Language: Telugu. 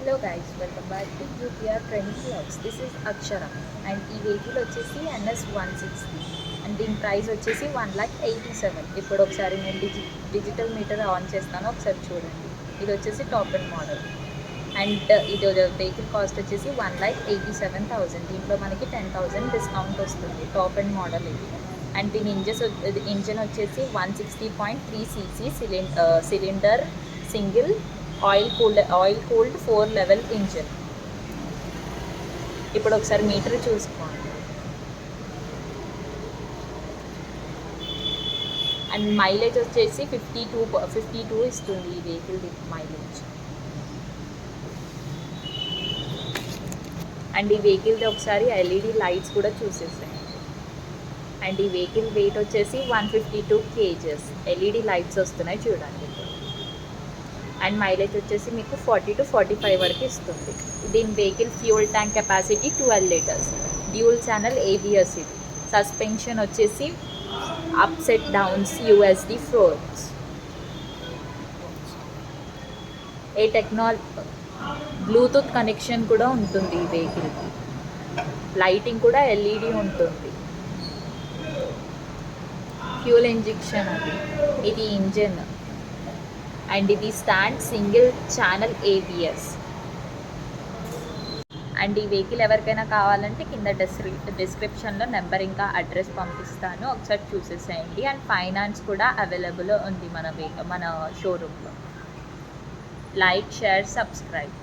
Hello guys, welcome back to UPR Training Vlogs. This is Akshara and ఈ వెహికల్ వచ్చేసి NS 160 అండ్ దీని ప్రైస్ వచ్చేసి 1,87,000. ఇప్పుడు ఒకసారి నేను డిజిటల్ మీటర్ ఆన్ చేస్తాను, ఒకసారి చూడండి. ఇది వచ్చేసి టాప్ అండ్ మోడల్ అండ్ ఇది వెహికల్ కాస్ట్ వచ్చేసి 1,87,000. దీంట్లో మనకి 10,000 డిస్కౌంట్ వస్తుంది. టాప్ అండ్ మోడల్ ఇది. అండ్ దీని ఇంజన్ వచ్చేసి 160.3 cc cylinder single oil cooled 4 level engine. ఇప్పుడు ఒకసారి మీటర్ చూసుకోండి. అండ్ మైలేజ్ వచ్చేసి 52 ఇస్తుంది ఈ వెహికల్ మైలేజ్. అండ్ ఈ వెహికల్ది ఒకసారి ఎల్ఈడి లైట్స్ కూడా చూసేసాయండి. అండ్ ఈ వెహికల్ వెయిట్ వచ్చేసి 152 kgs. ఎల్ఈడి లైట్స్ వస్తున్నాయి చూడండి. అండ్ మైలేజ్ వచ్చేసి మీకు 40 to 45 వరకు ఇస్తుంది. దీని vehicle fuel tank capacity 12 litres. Dual channel ABS. ఇది సస్పెన్షన్ వచ్చేసి upset downs USD force. Bluetooth connection కూడా ఉంటుంది ఈ వెహికల్కి. లైటింగ్ కూడా LED ఉంటుంది. ఫ్యూల్ ఇంజెక్షన్ అది. ఇది ఇంజిన్ అండ్ ఇది stand single channel ABS. And ఈ వెహికల్ ఎవరికైనా కావాలంటే కింద డిస్క్రిప్షన్లో నెంబర్ ఇంకా అడ్రస్ పంపిస్తాను, ఒకసారి చూసేసేయండి. అండ్ ఫైనాన్స్ కూడా అవైలబుల్ ఉంది మన షోరూంలో. Like, share, subscribe.